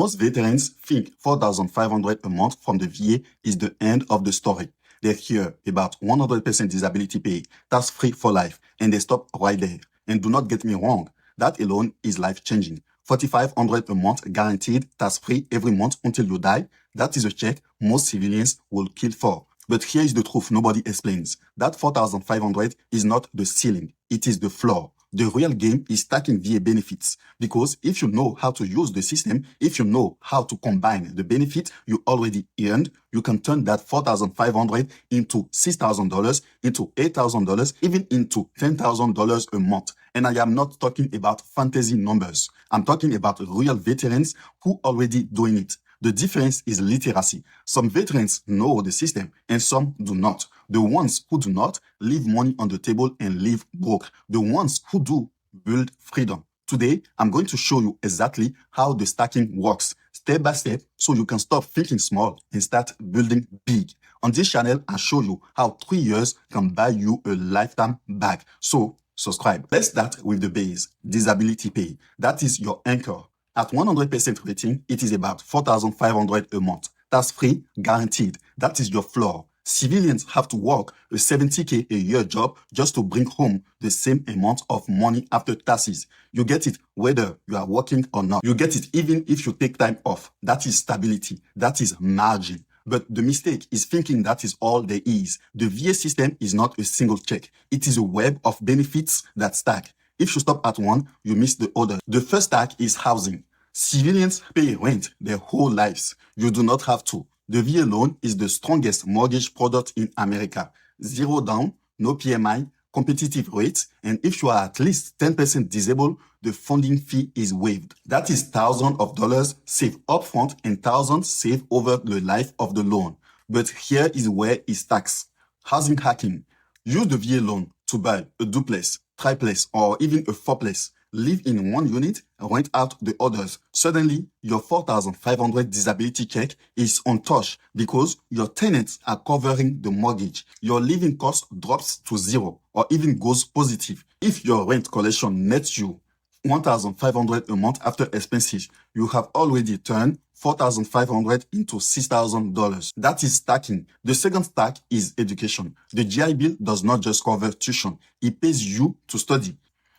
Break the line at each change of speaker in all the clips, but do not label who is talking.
Most veterans think $4,500 a month from the VA is the end of the story. They hear about 100% disability pay, tax-free for life, and they stop right there. And do not get me wrong, that alone is life-changing. $4,500 a month guaranteed, tax-free every month until you die. That is a check most civilians will kill for. But here is the truth nobody explains. That $4,500 is not the ceiling. It is the floor. The real game is stacking VA benefits, because if you know how to use the system, if you know how to combine the benefit you already earned, you can turn that $4,500 into $6,000, into $8,000, even into $10,000 a month. And I am not talking about fantasy numbers. I'm talking about real veterans who already doing it. The difference is literacy. Some veterans know the system and some do not. The ones who do not leave money on the table and live broke. The ones who do build freedom. Today, I'm going to show you exactly how the stacking works, step by step, so you can stop thinking small and start building big. On this channel, I'll show you how 3 years can buy you a lifetime back. So subscribe. Let's start with the base, disability pay. That is your anchor. At 100% rating, it is about $4,500 a month. Tax-free, guaranteed. That is your floor. Civilians have to work a $70K a year job just to bring home the same amount of money after taxes. You get it whether you are working or not. You get it even if you take time off. That is stability. That is margin. But the mistake is thinking that is all there is. The VA system is not a single check. It is a web of benefits that stack. If you stop at one, you miss the other. The first stack is housing. Civilians pay rent their whole lives. You do not have to. The VA loan is the strongest mortgage product in America. Zero down, no PMI, competitive rates, and if you are at least 10% disabled, the funding fee is waived. That is thousands of dollars saved upfront and thousands saved over the life of the loan. But here is where it stacks. Housing hacking. Use the VA loan to buy a duplex, triplex, or even a fourplex. Live in one unit, rent out the others. Suddenly, your $4,500 disability check is untouched because your tenants are covering the mortgage. Your living cost drops to zero or even goes positive. If your rent collection nets you $1,500 a month after expenses, you have already turned $4,500 into $6,000. That is stacking. The second stack is education. The GI Bill does not just cover tuition. It pays you to study.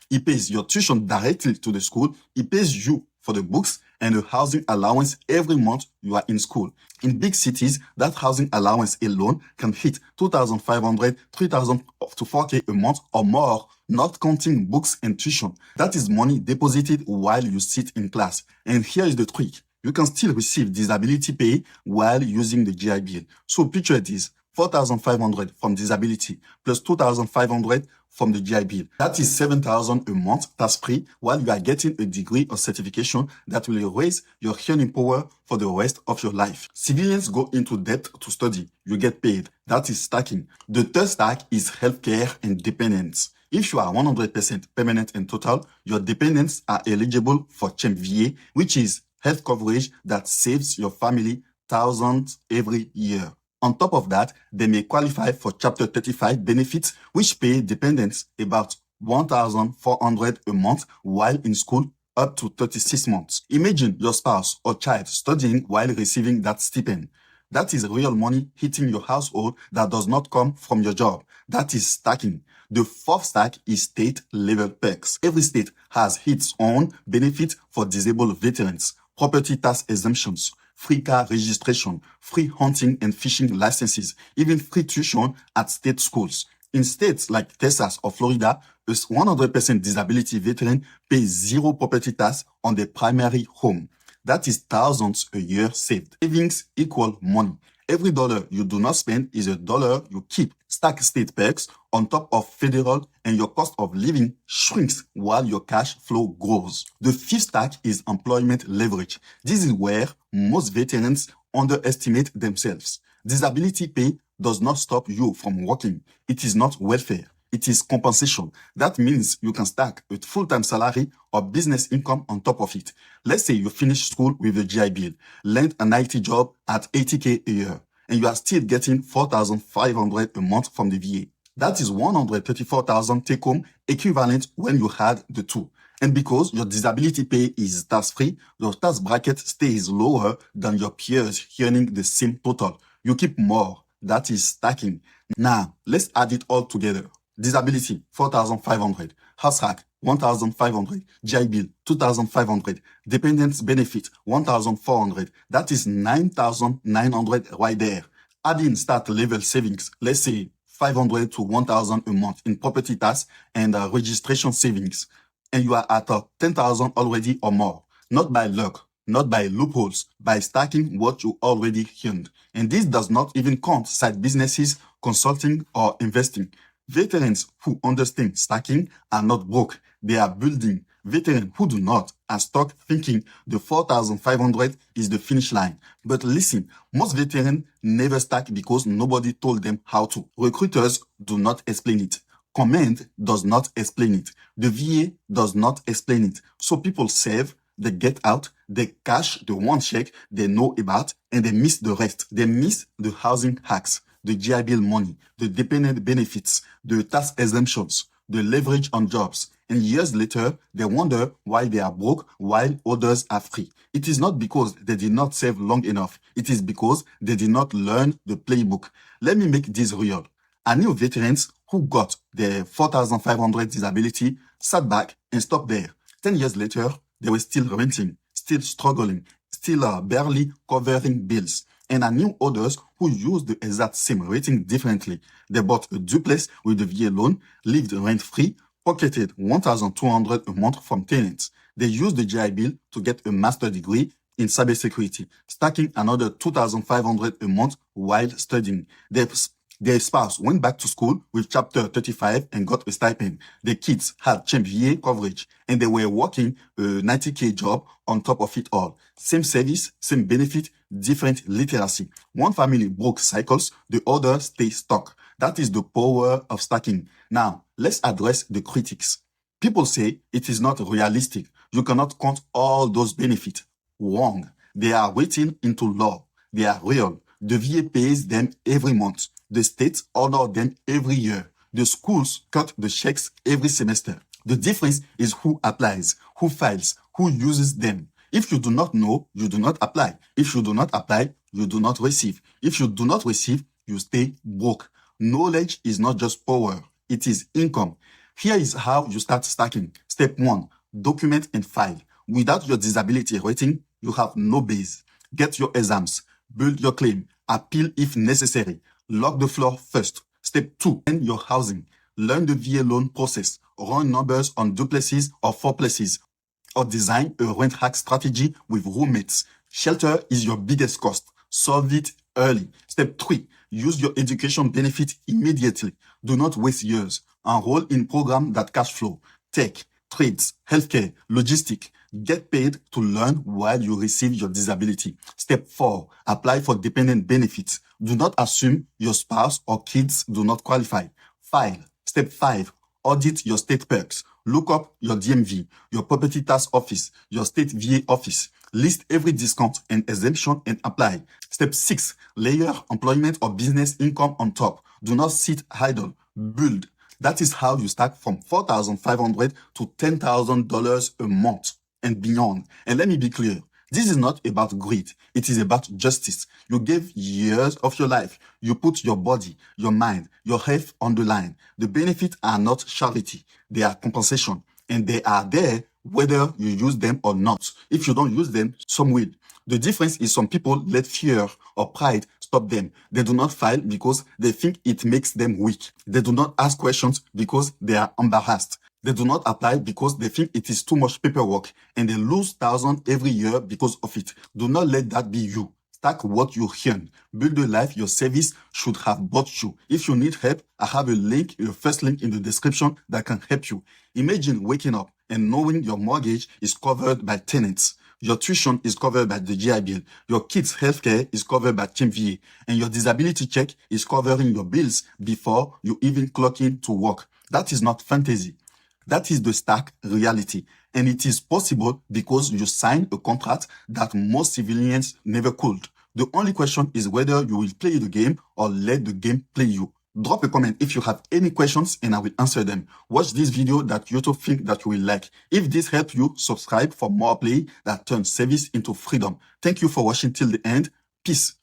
It pays your tuition directly to the school. It pays you for the books and a housing allowance every month you are in school. In big cities, that housing allowance alone can hit $2,500, $3,000 to $4K a month or more, not counting books and tuition. That is money deposited while you sit in class. And here is the trick. You can still receive disability pay while using the GI Bill. So picture this. $4,500 from disability plus $2,500 from the GI Bill. That is $7,000 a month tax-free while you are getting a degree or certification that will raise your earning power for the rest of your life. Civilians go into debt to study. You get paid. That is stacking. The third stack is healthcare and dependents. If you are 100% permanent and total, your dependents are eligible for CHAMPVA, which is health coverage that saves your family thousands every year. On top of that, they may qualify for Chapter 35 benefits, which pay dependents about $1,400 a month while in school up to 36 months. Imagine your spouse or child studying while receiving that stipend. That is real money hitting your household that does not come from your job. That is stacking. The fourth stack is state-level perks. Every state has its own benefit for disabled veterans, property tax exemptions, free car registration, free hunting and fishing licenses, even free tuition at state schools. In states like Texas or Florida, a 100% disability veteran pays zero property tax on their primary home. That is thousands a year saved. Savings equal money. Every dollar you do not spend is a dollar you keep. Stack state perks on top of federal and your cost of living shrinks while your cash flow grows. The fifth stack is employment leverage. This is where most veterans underestimate themselves. Disability pay does not stop you from working. It is not welfare. It is compensation. That means you can stack a full-time salary or business income on top of it. Let's say you finish school with a GI Bill, land an IT job at $80K a year, and you are still getting $4,500 a month from the VA. That is $134,000 take-home equivalent when you had the two. And because your disability pay is tax-free, your tax bracket stays lower than your peers earning the same total. You keep more. That is stacking. Now, let's add it all together. Disability, 4,500. House hack, 1,500. GI Bill, 2,500. Dependents benefit, 1,400. That is 9,900 right there. Add in start level savings, let's say 500 to 1,000 a month in property tax and registration savings. And you are at 10,000 already or more. Not by luck, not by loopholes, by stacking what you already earned. And this does not even count side businesses, consulting, or investing. Veterans who understand stacking are not broke. They are building. Veterans who do not are stuck thinking the 4,500 is the finish line. But listen, most veterans never stack because nobody told them how to. Recruiters do not explain it. Command does not explain it. The VA does not explain it. So people save, they get out, they cash the one check they know about, and they miss the rest. They miss the housing hacks, the GI Bill money, the dependent benefits, the tax exemptions, the leverage on jobs. And years later, they wonder why they are broke while others are free. It is not because they did not save long enough. It is because they did not learn the playbook. Let me make this real. I knew veterans who got their 4,500 disability, sat back and stopped there. 10 years later, they were still renting, still struggling, still barely covering bills. And I knew others who used the exact same rating differently. They bought a duplex with the VA loan, lived rent-free, pocketed 1,200 a month from tenants. They used the GI Bill to get a master's degree in cybersecurity, stacking another 2,500 a month while studying. Their spouse went back to school with Chapter 35 and got a stipend. Their kids had CHAMPVA coverage, and they were working a 90K job on top of it all. Same service, same benefit, different literacy. One family broke cycles, the other stay stuck. That is the power of stacking. Now, let's address the critics. People say it is not realistic. You cannot count all those benefits. Wrong. They are written into law. They are real. The VA pays them every month. The states honor them every year. The schools cut the checks every semester. The difference is who applies, who files, who uses them. If you do not know, you do not apply. If you do not apply, you do not receive. If you do not receive, you stay broke. Knowledge is not just power, it is income. Here is how you start stacking. Step 1, document and file. Without your disability rating, you have no base. Get your exams, build your claim, appeal if necessary. Lock the floor first. Step 2, end your housing. Learn the VA loan process. Run numbers on duplexes or fourplexes. Or design a rent hack strategy with roommates. Shelter is your biggest cost. Solve it early. Step 3, use your education benefit immediately. Do not waste years. Enroll in programs that cash flow. Tech, trades, healthcare, logistics. Get paid to learn while you receive your disability. Step 4, apply for dependent benefits. Do not assume your spouse or kids do not qualify. File. Step 5, audit your state perks. Look up your DMV, your property tax office, your state VA office. List every discount and exemption and apply. Step 6, layer employment or business income on top. Do not sit idle. Build. That is how you start from $4,500 to $10,000 a month and beyond. And let me be clear. This is not about greed. It is about justice. You gave years of your life. You put your body, your mind, your health on the line. The benefits are not charity. They are compensation. And they are there whether you use them or not. If you don't use them, some will. The difference is some people let fear or pride stop them. They do not file because they think it makes them weak. They do not ask questions because they are embarrassed. They do not apply because they think it is too much paperwork and they lose thousands every year because of it. Do not let that be you. Stack what you earn. Build the life your service should have bought you. If you need help, I have a link, your first link in the description that can help you. Imagine waking up and knowing your mortgage is covered by tenants. Your tuition is covered by the GI Bill. Your kids' healthcare is covered by CHAMPVA. And your disability check is covering your bills before you even clock in to work. That is not fantasy. That is the stack reality. And it is possible because you signed a contract that most civilians never could. The only question is whether you will play the game or let the game play you. Drop a comment if you have any questions and I will answer them. Watch this video that YouTube think that you will like. If this helped you, subscribe for more play that turns service into freedom. Thank you for watching till the end. Peace.